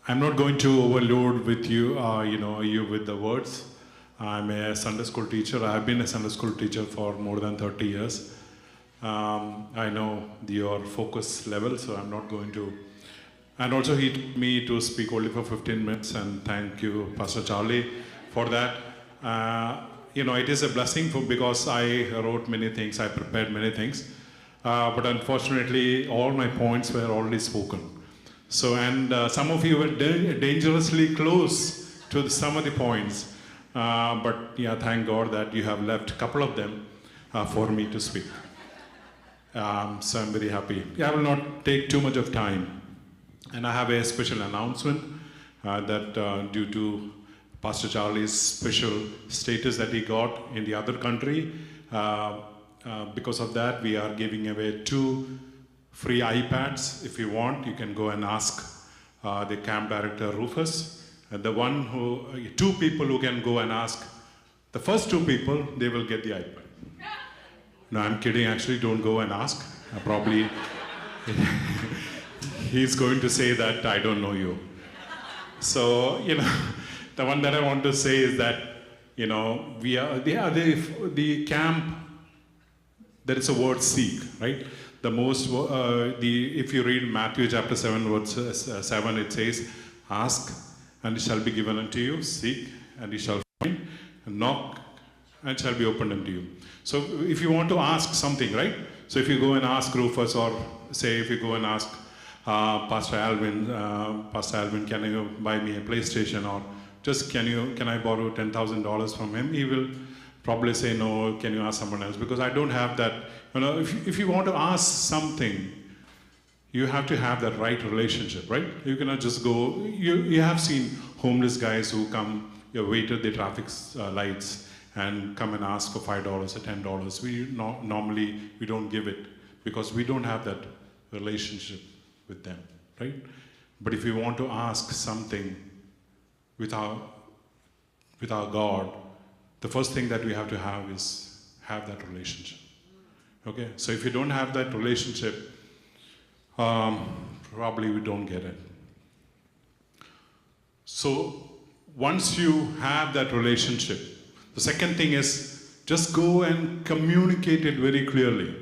I'm not going to overload with you, you with the words. I'm a Sunday school teacher. I've been a Sunday school teacher for more than 30 years. I know your focus level, so I'm not going to. And also he told me to speak only for 15 minutes, and thank you, Pastor Charlie, for that. It is a blessing because I wrote many things, I prepared many things. But unfortunately, all my points were already spoken. So, and some of you were dangerously close to some of the points. But yeah, thank God that you have left a couple of them for me to speak. So I'm very happy. I will not take too much of time. And I have a special announcement that due to Pastor Charlie's special status that he got in the other country, because of that, we are giving away 2 free iPads. If you want, you can go and ask the camp director, Rufus. And the 2 people who can go and ask, the first 2 people, they will get the iPad. No, I'm kidding, actually, don't go and ask. Probably, he's going to say that I don't know you. So, the one that I want to say is that, we are, the camp, there is a word seek, right? The most, if you read Matthew chapter 7, verse 7, it says, ask and it shall be given unto you, seek and you shall find, knock and it shall be opened unto you. So if you want to ask something, right? So if you go and ask Rufus, or say if you go and ask Pastor Alvin, can you buy me a PlayStation, or just can I borrow $10,000 from him? He will probably say, no, can you ask someone else? Because I don't have that. If you want to ask something, you have to have that right relationship, right? You cannot just go, you have seen homeless guys who come, wait at the traffic lights and come and ask for $5 or $10. Normally, we don't give it because we don't have that relationship with them, right? But if we want to ask something with our God, the first thing that we have to have is have that relationship. Okay, so if you don't have that relationship, probably we don't get it. So once you have that relationship, the second thing is just go and communicate it very clearly,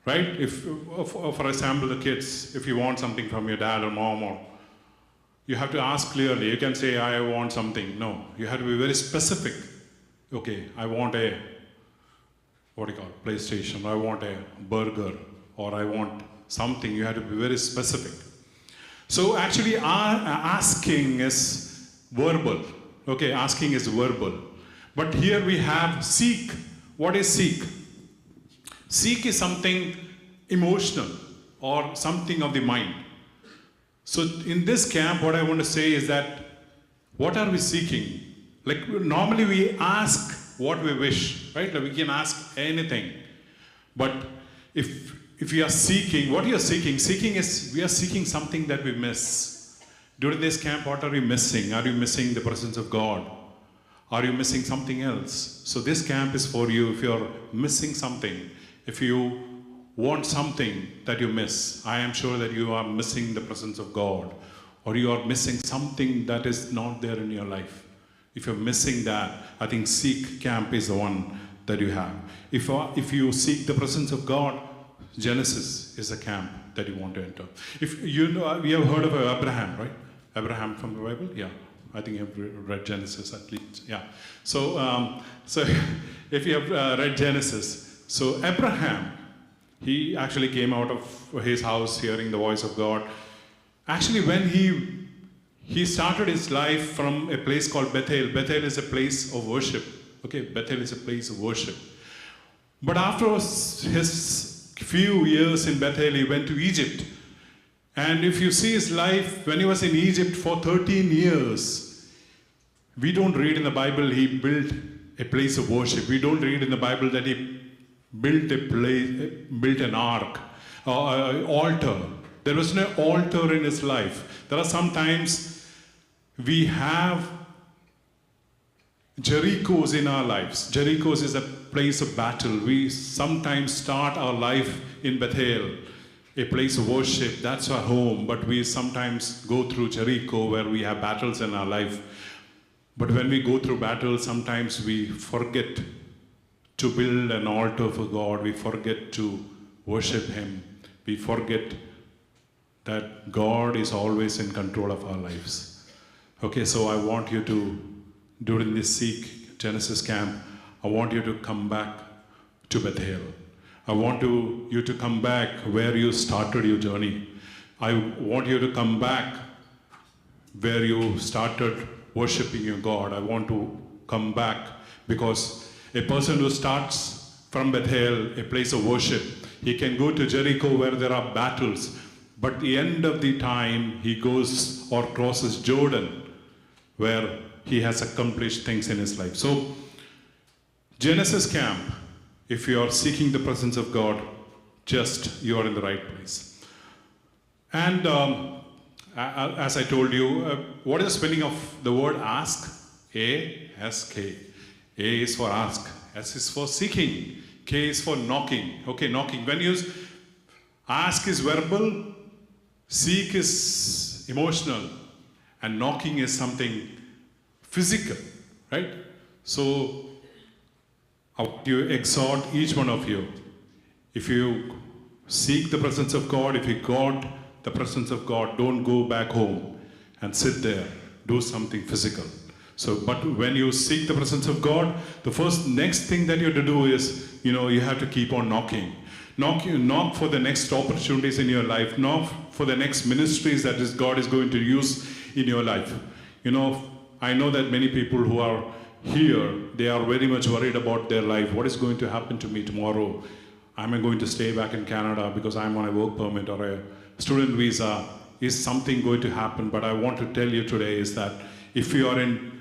right? If, for example, the kids, if you want something from your dad or mom, or you have to ask clearly. You can say, I want something. No, you have to be very specific. Okay, I want a, PlayStation, I want a burger, or I want something. You have to be very specific. So actually, asking is verbal. Okay, asking is verbal. But here we have seek. What is seek? Seek is something emotional or something of the mind. So in this camp, what I want to say is that, what are we seeking? Like normally we ask what we wish, right? Like we can ask anything. But if we are seeking, what you are seeking? Seeking is, we are seeking something that we miss. During this camp, what are we missing? Are you missing the presence of God? Are you missing something else? So this camp is for you if you're missing something. If you want something that you miss, I am sure that you are missing the presence of God, or you are missing something that is not there in your life. If you're missing that, I think Seek Camp is the one that you have. If you seek the presence of God, Genesis is a camp that you want to enter. If you know, we have heard of Abraham, right? Abraham from the Bible? Yeah. I think you have read Genesis at least. Yeah. So, so if you have read Genesis, so Abraham, he actually came out of his house hearing the voice of God. Actually, when he started his life from a place called Bethel. Bethel is a place of worship. Okay, Bethel is a place of worship. But after his few years in Bethel, he went to Egypt. And if you see his life, when he was in Egypt for 13 years, we don't read in the Bible he built a place of worship. We don't read in the Bible that he built an ark or an altar. There was no altar in his life. There are sometimes we have Jerichos in our lives. Jerichos is a place of battle. We sometimes start our life in Bethel, a place of worship, that's our home. But we sometimes go through Jericho where we have battles in our life. But when we go through battles, sometimes we forget to build an altar for God. We forget to worship Him. We forget that God is always in control of our lives. Okay, so I want you to, during this Seek Genesis camp, I want you to come back to Bethel. I want you to come back where you started your journey. I want you to come back where you started worshiping your God. I want to come back because a person who starts from Bethel, a place of worship, he can go to Jericho where there are battles, but at the end of the time, he goes or crosses Jordan where he has accomplished things in his life. So, Genesis camp, if you are seeking the presence of God, just you are in the right place. And as I told you, what is the spelling of the word ask? A-S-K. A is for ask, S is for seeking, K is for knocking. Okay, knocking. When you ask is verbal, seek is emotional, and knocking is something physical, right? So, I want to exhort each one of you. If you seek the presence of God, if you got the presence of God, don't go back home and sit there. Do something physical. So, but when you seek the presence of God, the next thing that you have to do is, you have to keep on knocking. Knock for the next opportunities in your life. Knock for the next ministries that God is going to use in your life. I know that many people who are here, they are very much worried about their life. What is going to happen to me tomorrow? Am I going to stay back in Canada because I'm on a work permit or a student visa? Is something going to happen? But I want to tell you today is that if you are in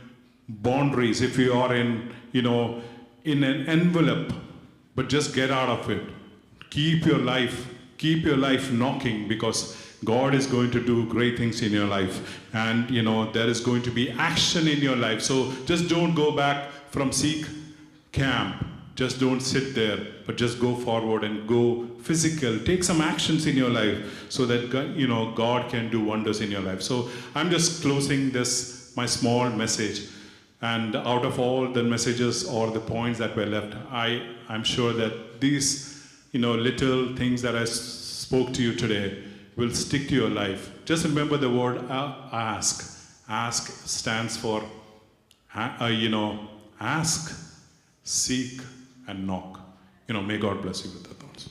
boundaries, if you are in an envelope, but just get out of it. Keep your life knocking, because God is going to do great things in your life, and there is going to be action in your life. So just don't go back from Seek camp. Just don't sit there, but just go forward and go physical. Take some actions in your life so that God can do wonders in your life. So I'm just closing this, my small message. And out of all the messages or the points that were left, I'm sure that these little things that I spoke to you today will stick to your life. Just remember the word ask. Ask stands for, ask, seek, and knock. May God bless you with that thoughts.